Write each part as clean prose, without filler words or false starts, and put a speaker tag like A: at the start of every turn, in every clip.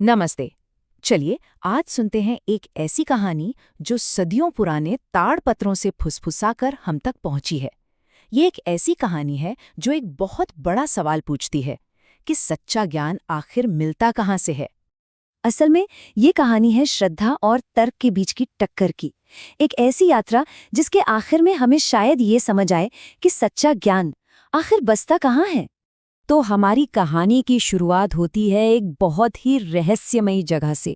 A: नमस्ते। चलिए आज सुनते हैं एक ऐसी कहानी जो सदियों पुराने ताड़पत्रों से फुसफुसाकर हम तक पहुंची है। ये एक ऐसी कहानी है जो एक बहुत बड़ा सवाल पूछती है कि सच्चा ज्ञान आखिर मिलता कहाँ से है।
B: असल में ये कहानी है श्रद्धा और तर्क के बीच की टक्कर की। एक ऐसी यात्रा जिसके आखिर में हमें शायद ये समझ आए कि सच्चा ज्ञान आखिर बसता कहाँ है। तो हमारी कहानी की शुरुआत होती है एक बहुत ही रहस्यमयी जगह से।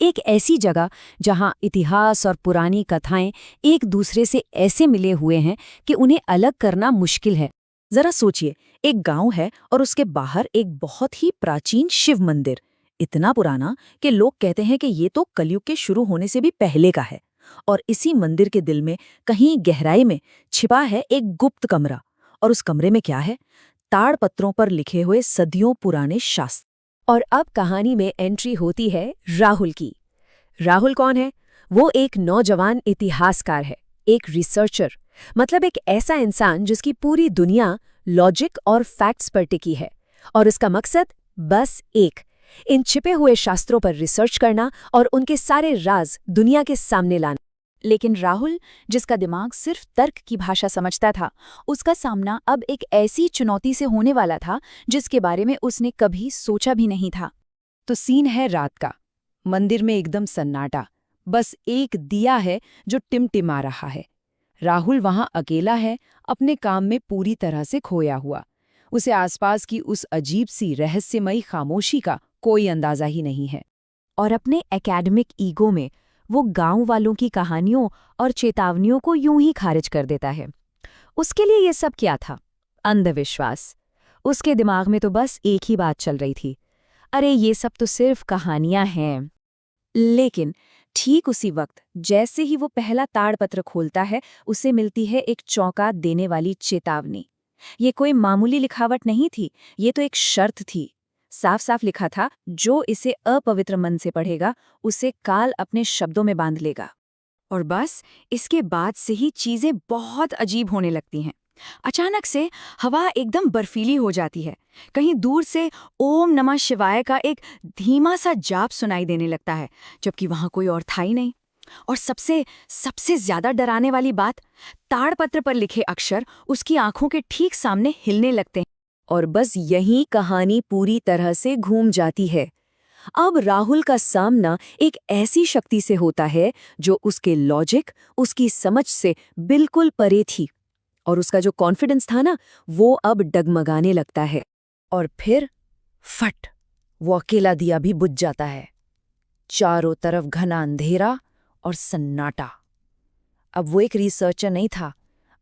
B: एक ऐसी जगह जहां इतिहास और पुरानी कथाएं एक दूसरे से ऐसे मिले हुए हैं कि उन्हें अलग करना मुश्किल है। जरा सोचिए, एक गांव है और उसके बाहर एक बहुत ही प्राचीन शिव मंदिर, इतना पुराना कि लोग कहते हैं कि ये तो कलयुग के शुरू होने से भी पहले का है। और इसी मंदिर के दिल में कहीं गहराई में छिपा है एक गुप्त कमरा। और उस कमरे में क्या है? ताड़पत्रों पर लिखे हुए सदियों पुराने शास्त्र। और अब कहानी में एंट्री होती है राहुल की। राहुल कौन है? वो एक नौजवान इतिहासकार है, एक रिसर्चर, मतलब एक ऐसा इंसान जिसकी पूरी दुनिया लॉजिक और फैक्ट्स पर टिकी है। और उसका मकसद बस एक, इन छिपे हुए शास्त्रों पर रिसर्च करना और उनके सारे राज दुनिया के सामने लाना।
A: लेकिन राहुल, जिसका दिमाग सिर्फ तर्क की भाषा समझता था, उसका सामना अब एक ऐसी चुनौती से होने वाला था जिसके बारे में उसने कभी सोचा भी नहीं था।
B: तो सीन है रात का। मंदिर में एकदम सन्नाटा, बस एक दिया है जो टिमटिमा रहा है। राहुल वहां अकेला है, अपने काम में पूरी तरह से खोया हुआ। उसे आसपास की उस अजीब सी रहस्यमयी खामोशी का कोई अंदाजा ही नहीं है। और अपने एकेडमिक ईगो में वो गांव वालों की कहानियों और चेतावनियों को यूं ही खारिज कर देता है। उसके लिए ये सब क्या था? अंधविश्वास। उसके दिमाग में तो बस एक ही बात चल रही थी, अरे ये सब तो सिर्फ कहानियां हैं। लेकिन ठीक उसी वक्त जैसे ही वो पहला ताड़पत्र खोलता है, उसे मिलती है एक चौंका देने वाली चेतावनी। ये कोई मामूली लिखावट नहीं थी, ये तो एक शर्त थी। साफ साफ लिखा था, जो इसे अपवित्र मन से पढ़ेगा उसे काल अपने शब्दों में बांध लेगा।
A: और बस इसके बाद से ही चीजें बहुत अजीब होने लगती हैं। अचानक से हवा एकदम बर्फीली हो जाती है। कहीं दूर से ओम नमः शिवाय का एक धीमा सा जाप सुनाई देने लगता है, जबकि वहां कोई और था ही नहीं। और सबसे सबसे ज्यादा डराने वाली बात, ताड़पत्र पर लिखे अक्षर उसकी आंखों के ठीक सामने हिलने लगते हैं।
B: और बस यही कहानी पूरी तरह से घूम जाती है। अब राहुल का सामना एक ऐसी शक्ति से होता है जो उसके लॉजिक, उसकी समझ से बिल्कुल परे थी। और उसका जो कॉन्फिडेंस था ना, वो अब डगमगाने लगता है। और फिर फट, वो अकेला दिया भी बुझ जाता है। चारों तरफ घना अंधेरा और सन्नाटा। अब वो एक रिसर्चर नहीं था,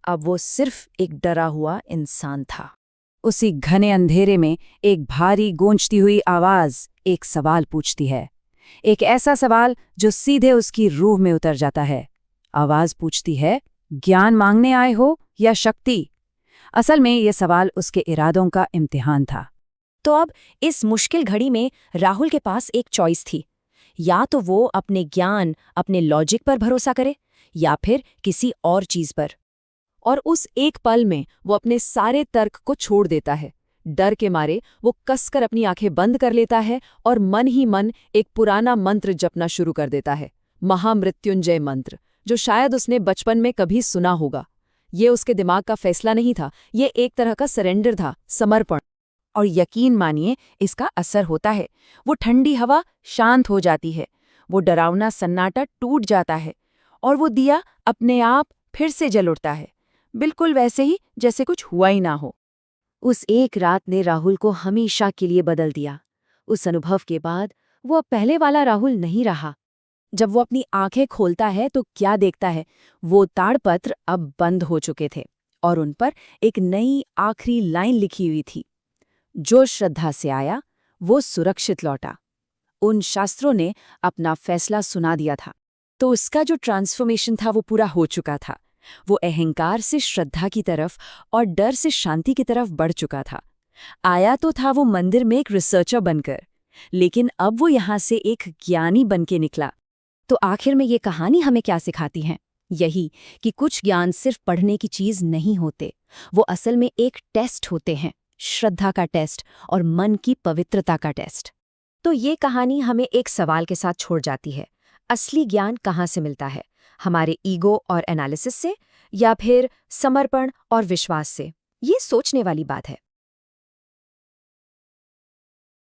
B: अब वो सिर्फ एक डरा हुआ इंसान था। उसी घने अंधेरे में एक भारी गूंजती हुई आवाज एक सवाल पूछती है, एक ऐसा सवाल जो सीधे उसकी रूह में उतर जाता है। आवाज पूछती है, ज्ञान मांगने आए हो या शक्ति? असल में यह सवाल उसके इरादों का इम्तिहान था। तो अब इस मुश्किल घड़ी में राहुल के पास एक चॉइस थी। या तो वो अपने ज्ञान, अपने लॉजिक पर भरोसा करे, या फिर किसी और चीज पर। और उस एक पल में वो अपने सारे तर्क को छोड़ देता है। डर के मारे वो कसकर अपनी आंखें बंद कर लेता है और मन ही मन एक पुराना मंत्र जपना शुरू कर देता है, महामृत्युंजय मंत्र, जो शायद उसने बचपन में कभी सुना होगा। ये उसके दिमाग का फैसला नहीं था, ये एक तरह का सरेंडर था, समर्पण। और यकीन मानिए, इसका असर होता है। वो ठंडी हवा शांत हो जाती है, वो डरावना सन्नाटा टूट जाता है, और वो दिया अपने आप फिर से जल उठता है, बिल्कुल वैसे ही जैसे कुछ हुआ ही ना हो। उस एक रात ने राहुल को हमेशा के लिए बदल दिया। उस अनुभव के बाद वो अब पहले वाला राहुल नहीं रहा। जब वो अपनी आंखें खोलता है तो क्या देखता है? वो ताड़पत्र अब बंद हो चुके थे और उन पर एक नई आखिरी लाइन लिखी हुई थी, जो श्रद्धा से आया वो सुरक्षित लौटा। उन शास्त्रों ने अपना फैसला सुना दिया था। तो उसका जो ट्रांसफॉर्मेशन था वो पूरा हो चुका था। वो अहंकार से श्रद्धा की तरफ और डर से शांति की तरफ बढ़ चुका था। आया तो था वो मंदिर में एक रिसर्चर बनकर, लेकिन अब वो यहाँ से एक ज्ञानी बनके निकला। तो आखिर में ये कहानी हमें क्या सिखाती है? यही कि कुछ ज्ञान सिर्फ पढ़ने की चीज नहीं होते, वो असल में एक टेस्ट होते हैं, श्रद्धा का टेस्ट और मन की पवित्रता का टेस्ट। तो ये कहानी हमें एक सवाल के साथ छोड़ जाती है। असली ज्ञान कहाँ से मिलता है? हमारे ईगो और एनालिसिस से, या फिर समर्पण और विश्वास से? ये सोचने वाली बात है।